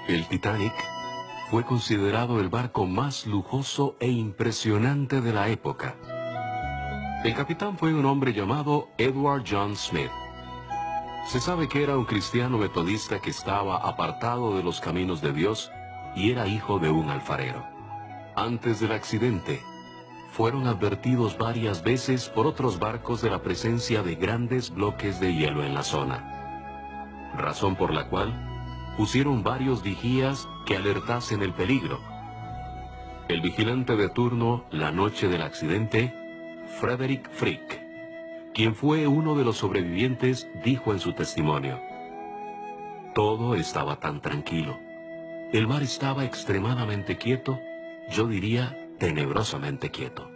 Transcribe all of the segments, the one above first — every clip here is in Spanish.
El Titanic fue considerado el barco más lujoso e impresionante de la época. El capitán fue un hombre llamado Edward John Smith. Se sabe que era un cristiano metodista que estaba apartado de los caminos de Dios y era hijo de un alfarero. Antes del accidente, fueron advertidos varias veces por otros barcos de la presencia de grandes bloques de hielo en la zona, razón por la cual pusieron varios vigías que alertasen el peligro. El vigilante de turno la noche del accidente, Frederick Frick, quien fue uno de los sobrevivientes, dijo en su testimonio: todo estaba tan tranquilo. El mar estaba extremadamente quieto, yo diría tenebrosamente quieto.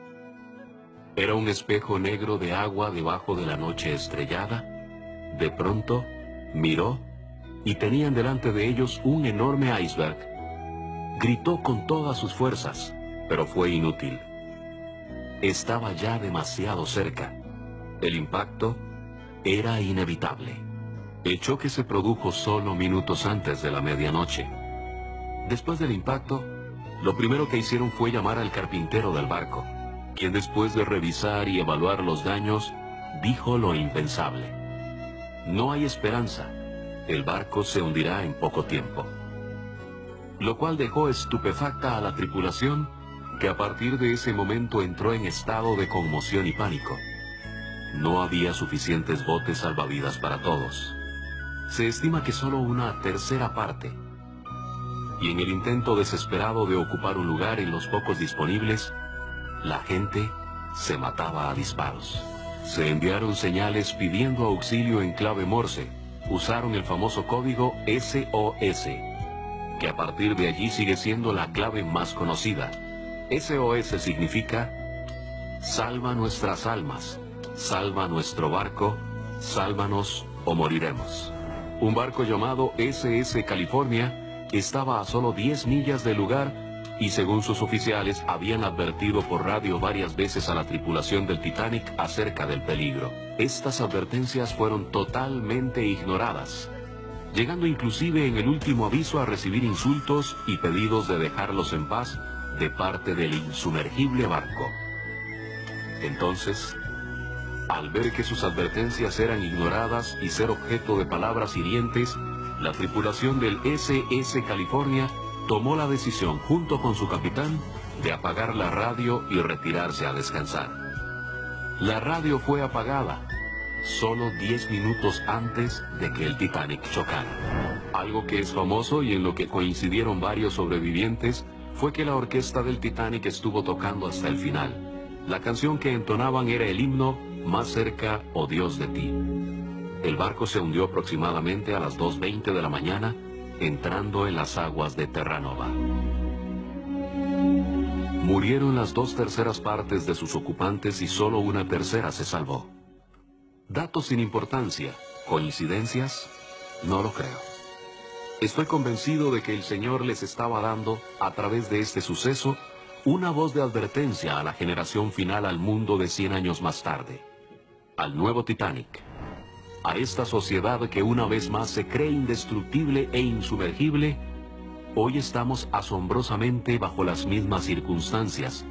Era un espejo negro de agua debajo de la noche estrellada. De pronto, miró y tenían delante de ellos un enorme iceberg. Gritó con todas sus fuerzas, pero fue inútil. Estaba ya demasiado cerca. El impacto era inevitable. El choque se produjo solo minutos antes de la medianoche. Después del impacto, lo primero que hicieron fue llamar al carpintero del barco, quien después de revisar y evaluar los daños, dijo lo impensable: no hay esperanza, el barco se hundirá en poco tiempo. Lo cual dejó estupefacta a la tripulación, que a partir de ese momento entró en estado de conmoción y pánico. No había suficientes botes salvavidas para todos. Se estima que solo una tercera parte. Y en el intento desesperado de ocupar un lugar en los pocos disponibles, la gente se mataba a disparos. Se enviaron señales pidiendo auxilio en clave Morse. Usaron el famoso código SOS, que a partir de allí sigue siendo la clave más conocida. SOS significa: salva nuestras almas, salva nuestro barco, sálvanos o moriremos. Un barco llamado SS California estaba a solo 10 millas del lugar y, según sus oficiales, habían advertido por radio varias veces a la tripulación del Titanic acerca del peligro. Estas advertencias fueron totalmente ignoradas, llegando inclusive en el último aviso a recibir insultos y pedidos de dejarlos en paz de parte del insumergible barco. Entonces, al ver que sus advertencias eran ignoradas y ser objeto de palabras hirientes, la tripulación del SS California tomó la decisión, junto con su capitán, de apagar la radio y retirarse a descansar. La radio fue apagada solo 10 minutos antes de que el Titanic chocara. Algo que es famoso y en lo que coincidieron varios sobrevivientes fue que la orquesta del Titanic estuvo tocando hasta el final. La canción que entonaban era el himno Más cerca, oh Dios, de ti. El barco se hundió aproximadamente a las 2:20 de la mañana, entrando en las aguas de Terranova. Murieron las 2/3 partes de sus ocupantes y solo una tercera se salvó. Datos sin importancia, coincidencias, no lo creo. Estoy convencido de que el Señor les estaba dando, a través de este suceso, una voz de advertencia a la generación final, al mundo de 100 años más tarde, al nuevo Titanic, a esta sociedad que una vez más se cree indestructible e insumergible. Hoy estamos asombrosamente bajo las mismas circunstancias.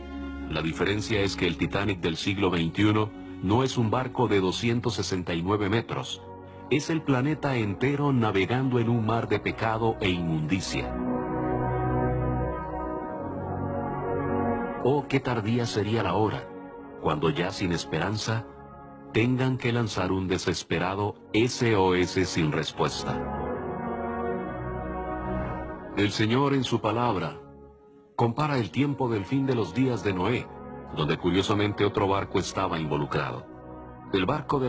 La diferencia es que el Titanic del siglo XXI no es un barco de 269 metros. Es el planeta entero navegando en un mar de pecado e inmundicia. Oh, qué tardía sería la hora, cuando ya sin esperanza, tengan que lanzar un desesperado SOS sin respuesta. El Señor en su palabra compara el tiempo del fin de los días de Noé, donde curiosamente otro barco estaba involucrado. El barco de